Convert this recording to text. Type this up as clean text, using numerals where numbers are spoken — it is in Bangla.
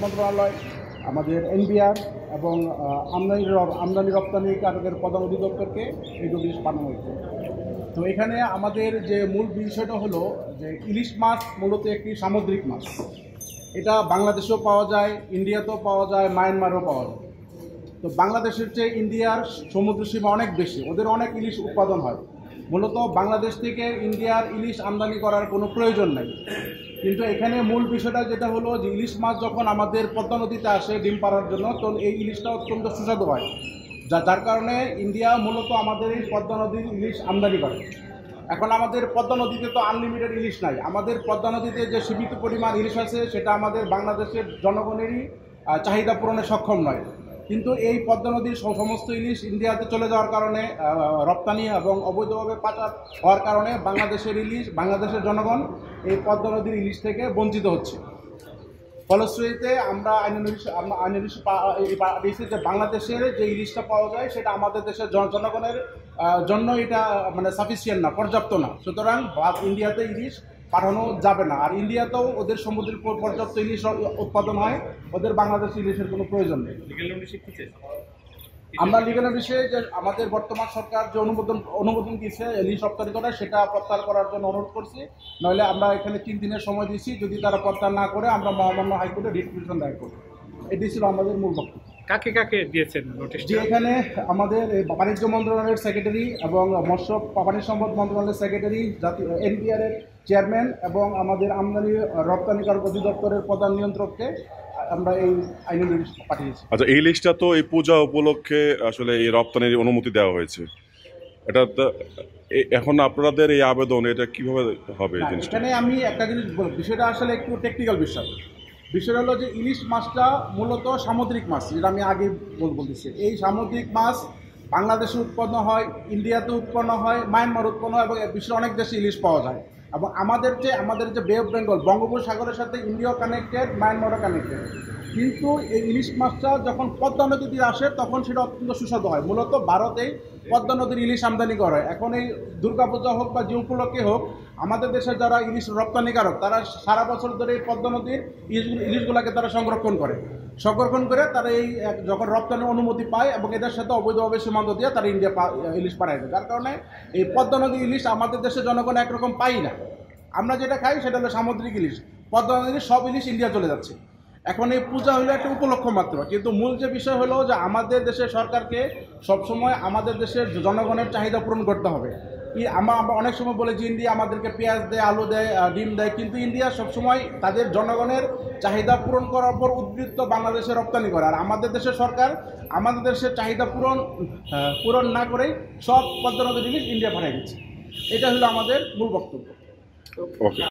মন্ত্রণালয়, আমাদের এনবিআর এবং আমদানি রপ্তানিকারকের প্রধান অধিদপ্তরকে এই নোটিশ পাঠানো হয়েছে। তো এখানে আমাদের যে মূল বিষয়টা হলো যে ইলিশ মাছ মূলত একটি সামুদ্রিক মাছ। এটা বাংলাদেশেও পাওয়া যায়, ইন্ডিয়াতেও পাওয়া যায়, মায়ানমারেও পাওয়া যায়। তো বাংলাদেশের চেয়ে ইন্ডিয়ার সমুদ্র সীমা অনেক বেশি, ওদের অনেক ইলিশ উৎপাদন হয়। মূলত বাংলাদেশ থেকে ইন্ডিয়ার ইলিশ আমদানি করার কোনো প্রয়োজন নেই। কিন্তু এখানে মূল বিষয়টা যেটা হলো যে ইলিশ মাছ যখন আমাদের পদ্মা নদীতে আসে ডিম পাড়ার জন্য, তো এই ইলিশটা অত্যন্ত সুস্বাদু হয়, যার কারণে ইন্ডিয়া মূলত আমাদের এই পদ্মা নদীর ইলিশ আমদানি করে। এখন আমাদের পদ্মা নদীতে তো আনলিমিটেড ইলিশ নাই, আমাদের পদ্মা নদীতে যে সীমিত পরিমাণ ইলিশ আছে সেটা আমাদের বাংলাদেশের জনগণেরই চাহিদা পূরণে সক্ষম নয়। কিন্তু এই পদ্মা নদীর সমস্ত ইলিশ ইন্ডিয়াতে চলে যাওয়ার কারণে রপ্তানি এবং অবৈধভাবে পাচার হওয়ার কারণে বাংলাদেশের জনগণ এই পদ্মা নদীর ইলিশ থেকে বঞ্চিত হচ্ছে। ফলশ্রুতিতে আমরা আইন দিয়েছি যে বাংলাদেশের যে ইলিশটা পাওয়া যায় সেটা আমাদের দেশের জনগণের জন্য এটা মানে সাফিসিয়েন্ট না, পর্যাপ্ত না। সুতরাং ইন্ডিয়াতে ইলিশ পাঠানো যাবে না। আর ইন্ডিয়াতেও ওদের সমুদ্রের পর্যাপ্ত ইলিশ উৎপাদন হয়, ওদের বাংলাদেশ ইলিশের কোনো প্রয়োজন নেই। আমরা লিগ্যাল নোটিশে যে আমাদের বর্তমান সরকার যে অনুমোদন দিয়েছে ইলিশ রপ্তানি করা, সেটা প্রত্যাহার করার জন্য অনুরোধ করছি। নইলে আমরা এখানে 3 দিনের সময় দিচ্ছি, যদি তারা প্রত্যাহার না করে আমরা মহামান্য হাইকোর্টে রিট পিটিশন দায়ের করব। এটি ছিল আমাদের মূল বক্তব্য। কাকে কাকে দিয়েছেন নোটিশ? যে এখানে আমাদের বাণিজ্য মন্ত্রণালয়ের সেক্রেটারি এবং মৎস্য প্রাণী সম্পদ মন্ত্রণালয়ের সেক্রেটারি, জাতীয় এনবিআর এর চেয়ারম্যান এবং আমাদের আমদানি রপ্তানিকারক অধিদপ্তরের প্রধান নিয়ন্ত্রককে আমরা এই আইনি নোটিশ পাঠিয়েছি। আচ্ছা, এই লিস্টটা তো এই পূজা উপলক্ষে আসলে এই রপ্তানির অনুমতি দেওয়া হয়েছে, এটা এখন আপনাদের এই আবেদন এটা কিভাবে হবে? এখানে আমি একটা জিনিস বলব, বিষয়টা আসলে একটু টেকনিক্যাল বিষয়। বিষয়টা হলো যে ইলিশ মাছটা মূলত সামুদ্রিক মাছ, যেটা আমি আগে বলতেছি। এই সামুদ্রিক মাছ বাংলাদেশে উৎপন্ন হয়, ইন্ডিয়াতে উৎপন্ন হয়, মায়ানমার উৎপন্ন হয় এবং বিশ্বের অনেক দেশে ইলিশ পাওয়া যায়। এবং আমাদের যে বে অফ বেঙ্গল, বঙ্গোপসাগরের সাথে ইন্ডিয়াও কানেক্টেড, মায়ানমারও কানেক্টেড। কিন্তু এই ইলিশ মাছটা যখন পদ্মা নদী দিয়ে আসে তখন সেটা অত্যন্ত সুস্বাদু হয়। মূলত ভারতেই পদ্মা নদীর ইলিশ আমদানি করা হয়। এখন এই দুর্গাপূজা হোক বা যে উপলক্ষে হোক, আমাদের দেশের যারা ইলিশ রপ্তানিকারক তারা সারা বছর ধরে এই পদ্মা নদীর ইলিশগুলোকে তারা সংরক্ষণ করে তারা এই যখন রপ্তানির অনুমতি পায় এবং এদের সাথে অবৈধভাবে সীমান্ত দিয়ে তারা ইন্ডিয়া ইলিশ পাঠায় দেয়। যার কারণে এই পদ্মা নদীর ইলিশ আমাদের দেশের জনগণ একরকম পাই না। আমরা যেটা খাই সেটা হলো সামুদ্রিক ইলিশ, পদ্মা নদীর সব ইলিশ ইন্ডিয়া চলে যাচ্ছে। এখন এই পূজা হলো একটা উপলক্ষ মাত্র, কিন্তু মূল যে বিষয় হলো যে আমাদের দেশের সরকারকে সবসময় আমাদের দেশের জনগণের চাহিদা পূরণ করতে হবে। আমরা অনেক সময় বলে যে ইন্ডিয়া আমাদেরকে পেঁয়াজ দেয়, আলু দেয়, ডিম দেয়, কিন্তু ইন্ডিয়া সবসময় তাদের জনগণের চাহিদা পূরণ করার পর উদ্বৃত্ত বাংলাদেশে রপ্তানি করে। আর আমাদের দেশের সরকার আমাদের দেশের চাহিদা পূরণ না করেই সব পদ্মা নদীর ইলিশ ইন্ডিয়া পাঠিয়ে দিচ্ছে। এটা হলো আমাদের মূল বক্তব্য। ওকে।